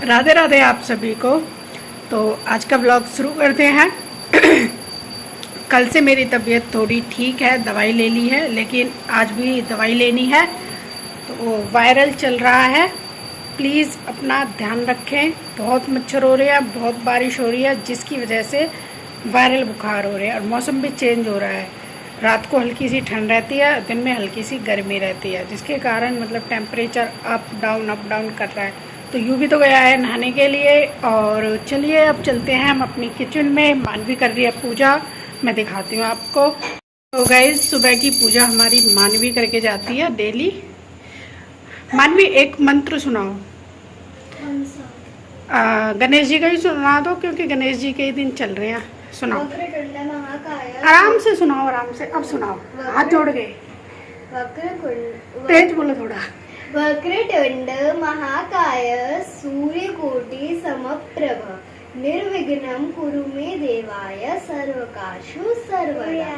राधे राधे आप सभी को। तो आज का व्लॉग शुरू करते हैं। कल से मेरी तबीयत थोड़ी ठीक है, दवाई ले ली है, लेकिन आज भी दवाई लेनी है। तो वायरल चल रहा है, प्लीज़ अपना ध्यान रखें। बहुत मच्छर हो रहे हैं, बहुत बारिश हो रही है, जिसकी वजह से वायरल बुखार हो रहे हैं। और मौसम भी चेंज हो रहा है, रात को हल्की सी ठंड रहती है, दिन में हल्की सी गर्मी रहती है, जिसके कारण मतलब टेम्परेचर अप डाउन कर रहा है। तो यूँ भी तो गया है नहाने के लिए। और चलिए अब चलते हैं हम अपनी किचन में। मानवी कर रही है पूजा, मैं दिखाती हूँ आपको। तो गाइस, सुबह की पूजा हमारी मानवी करके जाती है डेली। मानवी एक मंत्र सुनाओ। गणेश जी का ही सुना दो, क्योंकि गणेश जी के ही दिन चल रहे हैं। सुनाओ, आराम से सुनाओ, आराम से। अब सुनाओ, हाथ जोड़ के। तेज बोलो थोड़ा। वक्रतुंड महाकाय सूर्यकोटि समप्रभ निर्विघ्नं कुरु मे देवाय सर्वकार्येषु सर्वदा।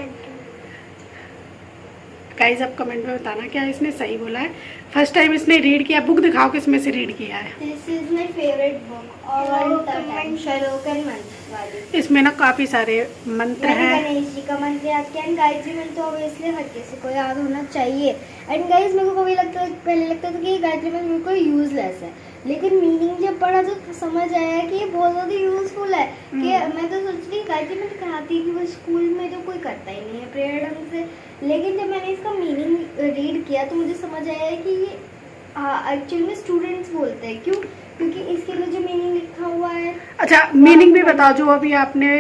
गाइस, आप कमेंट में बताना क्या इसने सही बोला है। फर्स्ट टाइम इसने रीड किया। बुक दिखाओ किसमें से रीड किया है। This is my favorite book all the time. श्लोक एंड मंत्र वाली। इसमें ना काफी सारे मंत्र हैं। गणेश जी का मंत्र याद किया एंड गायत्री मंत्र तो ऑब्वियसली हर किसी को याद होना चाहिए। एंड गाइस, मेरे को कभी पहले लगता था कि गायत्री मंत्र बिल्कुल यूजलेस है, लेकिन मीनिंग जब पढ़ा तो समझ आया कि ये बहुत ज़्यादा यूजफुल है। कि मैं तो सोचती थी गायत्री मंत्र कराती कि वो स्कूल में तो कोई करता ही नहीं है प्रेयर ढंग से, लेकिन जब मैंने इसका मीनिंग रीड किया तो मुझे समझ आया कि ये एक्चुअली में स्टूडेंट्स बोलते हैं। क्यों? क्योंकि इसके लिए जो मीनिंग लिखा हुआ है। अच्छा, मीनिंग भी बताओ जो अभी आपने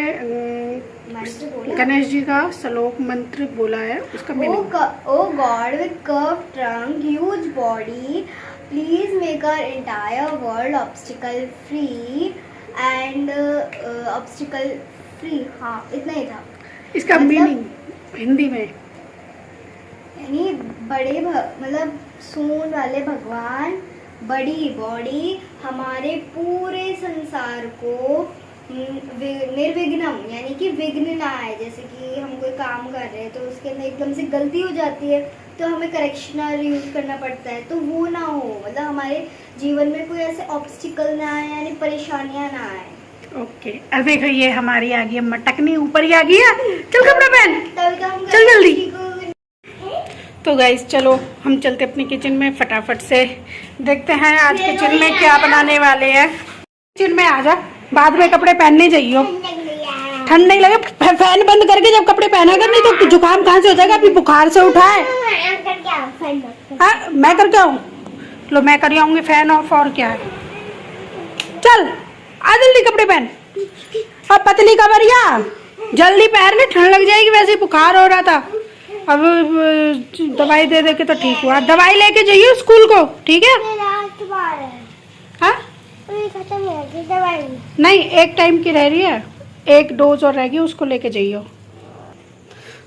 मंत्र गणेश जी का श्लोक मंत्र बोला है, उसका meaning. Oh God with curve trunk huge body please make our entire world obstacle free and obstacle free. हाँ, इतना ही था इसका मीनिंग हिंदी में। यानी बड़े मतलब सूंड वाले भगवान, बड़ी बॉडी हमारे पूरे संसार को निर्विघ्नम यानी कि विघ्न ना आए। जैसे कि हम कोई काम कर रहे हैं तो उसके अंदर एकदम से गलती हो जाती है तो हमें करेक्शनर यूज करना पड़ता है, तो वो ना हो। मतलब हमारे जीवन में कोई ऐसे ऑब्स्टिकल ना आए, यानी परेशानियां ना आए। ओके, अब देखो ये हमारी आ गई है मटकनी, ऊपर ही आ गई है। चल कपड़ा पहन, तभी तो हम चल जल्दी। तो गाइस चलो हम चलते अपनी किचन में, फटाफट से देखते हैं आज किचन में क्या बनाने वाले हैं। किचन में आ जा, बाद में कपड़े पहनने जाइयो। ठंड नहीं लगे, फैन बंद करके जब कपड़े पहना कर, नहीं तो जुकाम कहाँ से हो जाएगा। अभी बुखार से उठा है। हाँ, मैं करके आऊँ? लो मैं कर आऊंगी फैन ऑफ। और क्या है, चल आ जल्दी कपड़े पहन। अब पतली कमरिया जल्दी पहन ले, ठंड लग जाएगी। वैसे ही बुखार हो रहा था, अब दवाई दे दे के तो ठीक हुआ। दवाई लेके जाइए स्कूल को, ठीक है? हाँ नहीं, एक टाइम की रह रही है, एक डोज और रहेगी, उसको लेके जाइए।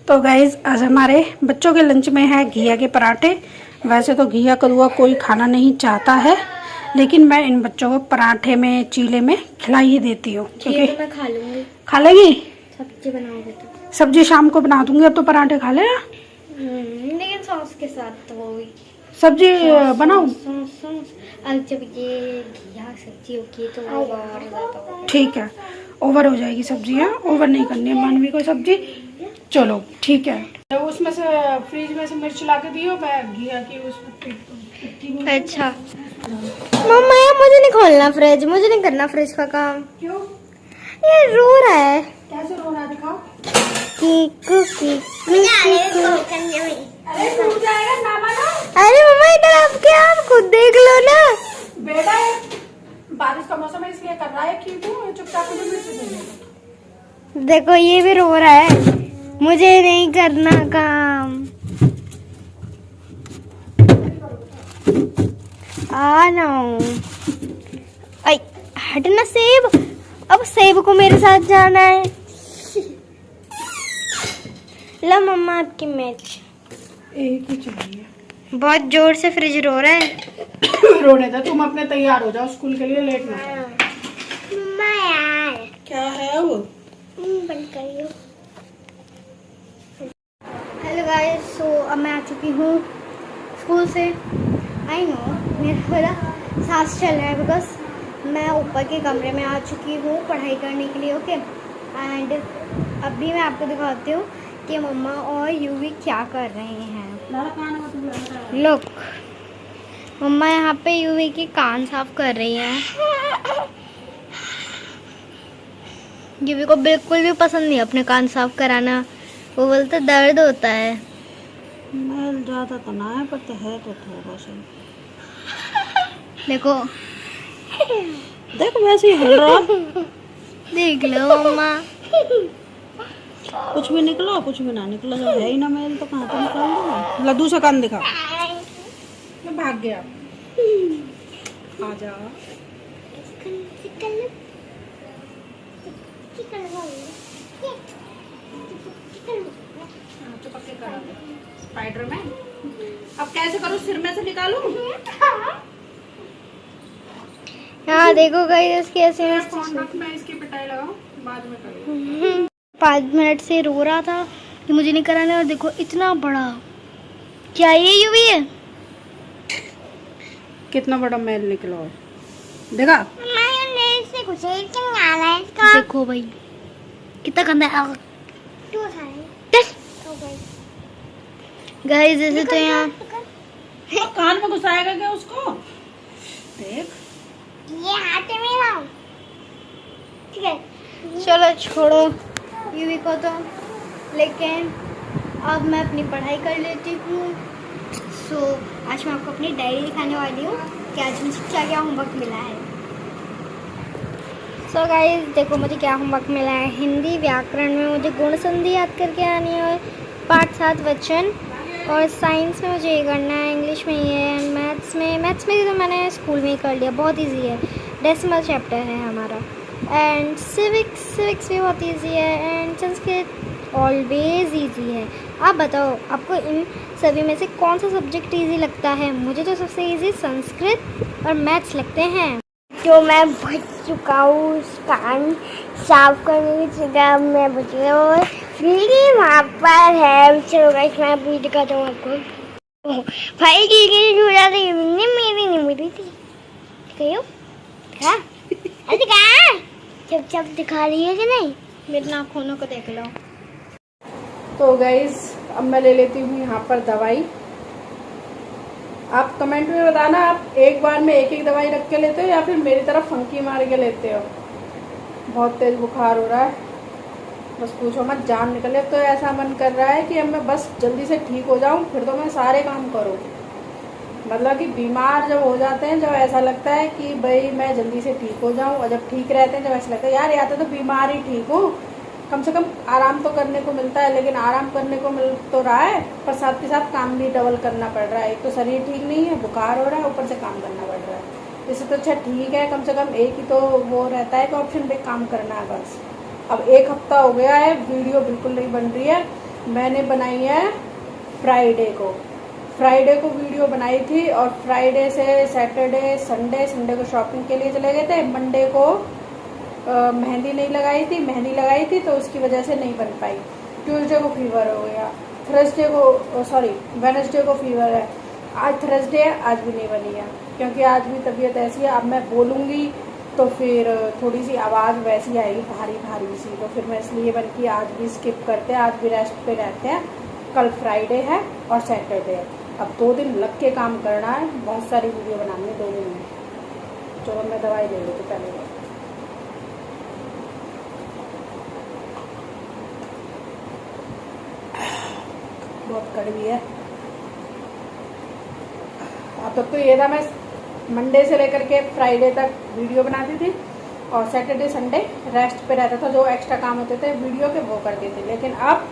तो गाइज आज हमारे बच्चों के लंच में है घिया के पराठे। वैसे तो घिया कद्दुआ कोई खाना नहीं चाहता है, लेकिन मैं इन बच्चों को पराठे में, चीले में खिला ही देती हूँ। क्योंकि मैं खा लूंगी। खा लेगी? सब्जी बनाओगे तो? सब्जी शाम को बना दूंगी, अब तो पराठे खा लेना। लेकिन सॉस के साथ तो वो सब्जी बनाओ। जब ये घिया सब्जी होगी तो और ज़्यादा ठीक है, ओवर हो जाएगी सब्जी। है ओवर नहीं करनी है मानवी को सब्जी। चलो ठीक है, तो उसमें से फ्रिज में से मिर्च ला के दियो, मैं घिया की उसमें। अच्छा मम्मा, यार मुझे नहीं खोलना फ्रिज, मुझे नहीं करना फ्रिज का काम। क्यों? ये रो रहा है। कैसे रो रहा, दिखाओ। अरे टूट जाएगा ना मानो। अरे मम्मा, इधर आप क्या, आप खुद देख लो ना। बेटा बारिश का मौसम है इसलिए कर रहा है, क्यों चुपचाप मुझे मिर्च दे दे। देखो ये भी रो रहा है, मुझे नहीं करना काम। आ ना हटना सेब, अब सेब को मेरे साथ जाना है। ला मम्मा आपकी मिर्च। एक ही चाहिए। बहुत जोर से फ्रिज रो रहा है। रोने दो, तुम अपने तैयार हो जाओ स्कूल के लिए, लेट ना हो। मम्मा यार क्या है वो? बंद करियो। हेलो गाइस, सो अब मैं आ चुकी हूँ स्कूल से। आई नो मेरा थोड़ा सांस चल रहा है बिकॉज मैं ऊपर के कमरे में आ चुकी हूँ पढ़ाई करने के लिए। ओके, एंड अभी मैं आपको दिखाती हूँ कि मम्मा और यूवी क्या कर रहे हैं। लुक, मम्मा यहाँ पे यूवी के कान साफ कर रही हैं। यूवी को बिल्कुल भी पसंद नहीं अपने कान साफ कराना, वो बोलते दर्द होता है। मैल ज़्यादा तो ना है, पर तो है तो थोड़ा सा। देखो देखो वैसे ही हिल रहा। देख लो मम्मा। कुछ भी निकला कुछ भी ना निकला, जब है ही ना मैल तो कहाँ तो निकाल दूंगा। लड्डू से कान दिखा, मैं भाग गया। आ जा। स्पाइडरमैन अब कैसे करूँ, सिर में से निकालूं? हाँ देखो गाइस इसकी ऐसे फोन रख, मैं इसकी पिटाई लगाऊं, बाद में करूँ। 5 मिनट से रो रहा था कि मुझे नहीं कराना, और देखो इतना बड़ा क्या ये यूवी है। कितना बड़ा मैल निकला है, देखा? देखो भाई कितना गंदा है। गाइस जैसे तो यहाँ कान में घुसाएगा क्या उसको? देख ये हाथ में लाओ। ठीक है चलो छोड़ो यूवी को तो, लेकिन अब मैं अपनी पढ़ाई कर लेती हूँ। सो आज मैं आपको अपनी डायरी दिखाने वाली हूँ कि आज मुझे क्या क्या होमवर्क मिला है। सो गाइस देखो मुझे क्या होमवर्क मिला है। हिंदी व्याकरण में मुझे गुण संधि याद करके आनी है, पाठ 7 वचन, और साइंस में मुझे ये करना है, इंग्लिश में ये है, एंड मैथ्स में तो मैंने स्कूल में ही कर लिया, बहुत इजी है, डेसिमल चैप्टर है हमारा। एंड सिविक्स भी बहुत इजी है, एंड संस्कृत ऑलवेज इजी है। आप बताओ आपको इन सभी में से कौन सा सब्जेक्ट इजी लगता है? मुझे तो सबसे इजी संस्कृत और मैथ्स लगते हैं। जो मैं बच चुका हूँ कान साफ करने की जगह मैं बच गया हूँ, फिर वहाँ पर है। चलो गाइस मैं अभी दिखाता हूँ आपको। भाई की झूला तो मेरी नहीं मिली थी, कहो हाँ अरे कहाँ चुपचाप दिखा रही है कि नहीं, मेरे नाखूनों को देख लो। तो गाइज अब मैं ले लेती हूँ यहाँ पर दवाई। आप कमेंट में बताना, आप एक बार में एक दवाई रख के लेते हो या फिर मेरी तरफ फंकी मार के लेते हो। बहुत तेज बुखार हो रहा है, बस पूछो मत, जान निकले। तो ऐसा मन कर रहा है कि अब मैं बस जल्दी से ठीक हो जाऊं, फिर तो मैं सारे काम करूं। मतलब कि बीमार जब हो जाते हैं, जब ऐसा लगता है कि भाई मैं जल्दी से ठीक हो जाऊं, और जब ठीक रहते हैं जब ऐसा लगता है यार या तो बीमार ही ठीक हूँ, कम से कम आराम तो करने को मिलता है। लेकिन आराम करने को मिल तो रहा है, पर साथ के साथ काम भी डबल करना पड़ रहा है। एक तो शरीर ठीक नहीं है, बुखार हो रहा है, ऊपर से काम करना पड़ रहा है। इससे तो अच्छा ठीक है, कम से कम एक ही तो वो रहता है कि ऑप्शन पे काम करना है बस। अब 1 हफ्ता हो गया है, वीडियो बिल्कुल नहीं बन रही है। मैंने बनाई है फ्राइडे को वीडियो बनाई थी, और फ्राइडे से सैटरडे संडे को शॉपिंग के लिए चले गए थे। मंडे को मेहंदी नहीं लगाई थी, मेहंदी लगाई थी तो उसकी वजह से नहीं बन पाई। ट्यूसडे को फीवर हो गया, वेडनेसडे को फीवर है, आज थर्सडे है, आज भी नहीं बनी है क्योंकि आज भी तबीयत ऐसी है। अब मैं बोलूँगी तो फिर थोड़ी सी आवाज़ वैसी आएगी भारी सी, तो फिर मैं इसलिए बन की आज भी स्किप करते हैं, आज भी रेस्ट पे रहते हैं। कल फ्राइडे है और सैटरडे है, अब 2 दिन लग के काम करना है, बहुत सारी वीडियो बनानी है 2 दिन में। चलो मैं दवाई ले लेती पहले। बहुत कड़वी है। अब तक तो ये था, मैं मंडे से लेकर के फ्राइडे तक वीडियो बनाती थी, और सैटरडे संडे रेस्ट पे रहता था, जो एक्स्ट्रा काम होते थे वीडियो के वो करती थी। लेकिन अब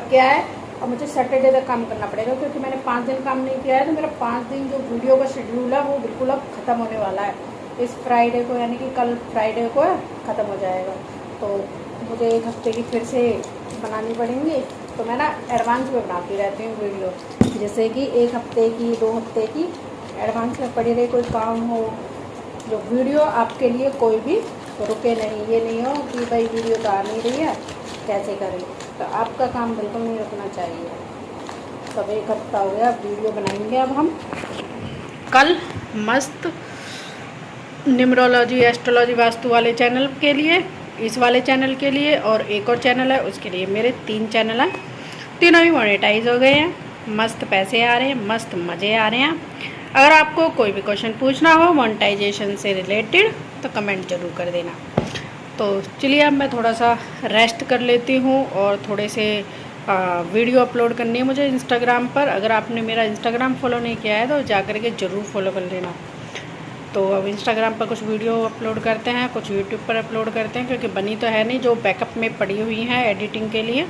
क्या है, अब मुझे सैटरडे तक काम करना पड़ेगा क्योंकि मैंने 5 दिन काम नहीं किया है, तो मेरा 5 दिन जो वीडियो का शेड्यूल है वो बिल्कुल अब ख़त्म होने वाला है। इस फ्राइडे को यानी कि कल फ्राइडे को ख़त्म हो जाएगा, तो मुझे 1 हफ्ते की फिर से बनानी पड़ेंगी। तो मैं ना एडवांस में बनाती रहती हूँ वीडियो, जैसे कि 1 हफ्ते की 2 हफ्ते की एडवांस में पड़ी रही, कोई काम हो जो वीडियो आपके लिए कोई भी रुके नहीं। ये नहीं हो कि भाई वीडियो तो आ नहीं रही है कैसे करें, तो आपका काम बिल्कुल नहीं रुकना चाहिए। सब 1 हफ्ता हो गया, वीडियो बनाएंगे अब हम। कल मस्त न्यूमरोलॉजी, एस्ट्रोलॉजी, वास्तु वाले चैनल के लिए, इस वाले चैनल के लिए और एक और चैनल है उसके लिए। मेरे 3 चैनल हैं, तीनों ही मोनेटाइज हो गए हैं, मस्त पैसे आ रहे हैं, मस्त मज़े आ रहे हैं। अगर आपको कोई भी क्वेश्चन पूछना हो मोनेटाइजेशन से रिलेटेड तो कमेंट ज़रूर कर देना। तो चलिए अब मैं थोड़ा सा रेस्ट कर लेती हूँ और थोड़े से वीडियो अपलोड करनी है मुझे इंस्टाग्राम पर। अगर आपने मेरा इंस्टाग्राम फॉलो नहीं किया है तो जा कर के ज़रूर फॉलो कर लेना। तो अब इंस्टाग्राम पर कुछ वीडियो अपलोड करते हैं, कुछ यूट्यूब पर अपलोड करते हैं, क्योंकि बनी तो है नहीं, जो बैकअप में पड़ी हुई हैं एडिटिंग के लिए।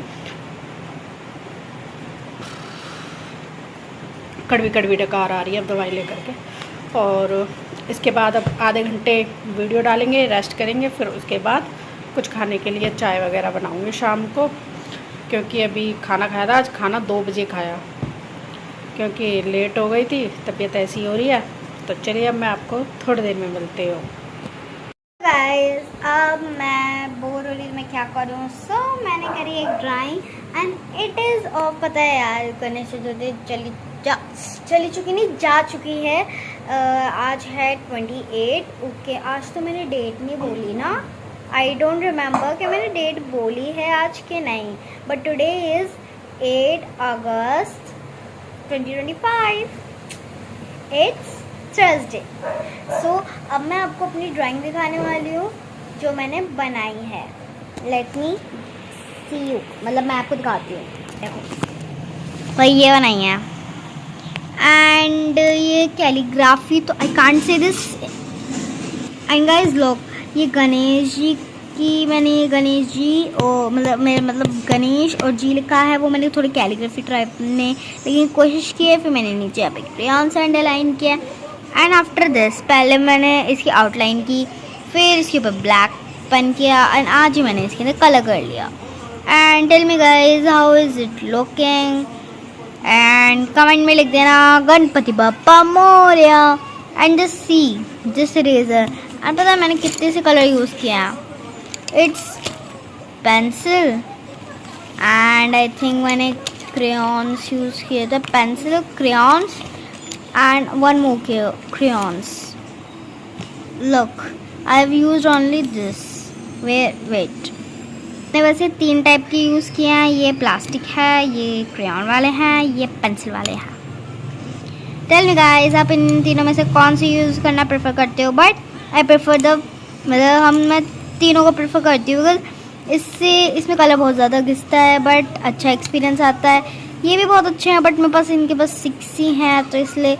कड़वी कड़वी डकार आ रही है अब दवाई लेकर के। और इसके बाद अब आधे घंटे वीडियो डालेंगे, रेस्ट करेंगे, फिर उसके बाद कुछ खाने के लिए चाय वगैरह बनाऊंगी शाम को, क्योंकि अभी खाना खाया था। आज खाना 2 बजे खाया क्योंकि लेट हो गई थी, तबीयत ऐसी हो रही है। तो चलिए अब मैं आपको थोड़ी देर में मिलती हूँ। गाइस अब मैं बोर हो रही मैं क्या करूँ, सो मैंने करी एक drawing and it is of, पता है यार गणेश चतुर्थी चली चुकी नहीं जा चुकी है। आज है 28। ओके आज तो मैंने डेट नहीं बोली ना, आई डोंट रिमेम्बर कि मैंने डेट बोली है आज के नहीं, बट टुडे इज़ 8 अगस्त 2025, इट्स थर्सडे। सो अब मैं आपको अपनी ड्राइंग दिखाने वाली हूँ जो मैंने बनाई है। लेट मी सी यू, मतलब मैं आपको दिखाती हूँ। देखो भाई ये बनाई है एंड ये कैलीग्राफी, तो I can't say this. And guys लोग ये गणेश जी की, मैंने ये गणेश जी और मतलब गणेश और जी लिखा है, वो मैंने थोड़ी कैलीग्राफी टाइप ने लेकिन कोशिश की है। फिर मैंने नीचे यहाँ पे क्रेयॉन से अंडरलाइन किया एंड आफ्टर दिस पहले मैंने इसकी आउटलाइन की, फिर इसके ऊपर ब्लैक पेन किया एंड आज ही मैंने इसके अंदर कलर कर लिया। And tell me guys how is it looking and comment में लिख देना Ganpati Bappa Morya. And just see this eraser, and पता है मैंने कितने से कलर यूज़ किया है। It's pencil and I think मैंने क्रेयॉन्स यूज़ किए थे, pencil, crayons and one more crayons. Look, I have used only this. Wait. मैंने वैसे 3 टाइप के यूज़ किए हैं, ये प्लास्टिक है, ये क्रेयॉन वाले हैं, ये पेंसिल वाले हैं। टेल मी गाइस आप इन तीनों में से कौन सी यूज़ करना प्रेफर करते हो? बट आई प्रेफर द, मतलब मैं तीनों को प्रेफर करती हूँ बिकॉज इसमें कलर बहुत ज़्यादा घिसता है बट अच्छा एक्सपीरियंस आता है। ये भी बहुत अच्छे हैं बट मेरे पास इनके पास 6 ही हैं, तो इसलिए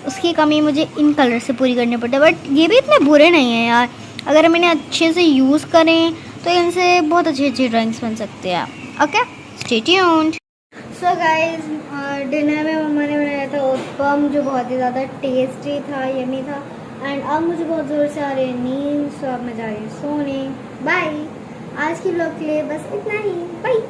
उसकी कमी मुझे इन कलर से पूरी करनी पड़ती है। बट ये भी इतने बुरे नहीं हैं यार, अगर हम इन्हें अच्छे से यूज़ करें तो इनसे बहुत अच्छी अच्छी ड्राइंग्स बन सकते हैं। Okay stay tuned. So guys dinner में मम्मा ने बनाया था उत्पम जो बहुत ही ज़्यादा टेस्टी था, यमी था। एंड अब मुझे बहुत ज़ोर से आ रही है नींद, सो अब मैं जा रही हूँ सोने। बाय। आज की व्लॉग के लिए बस इतना ही, बाय।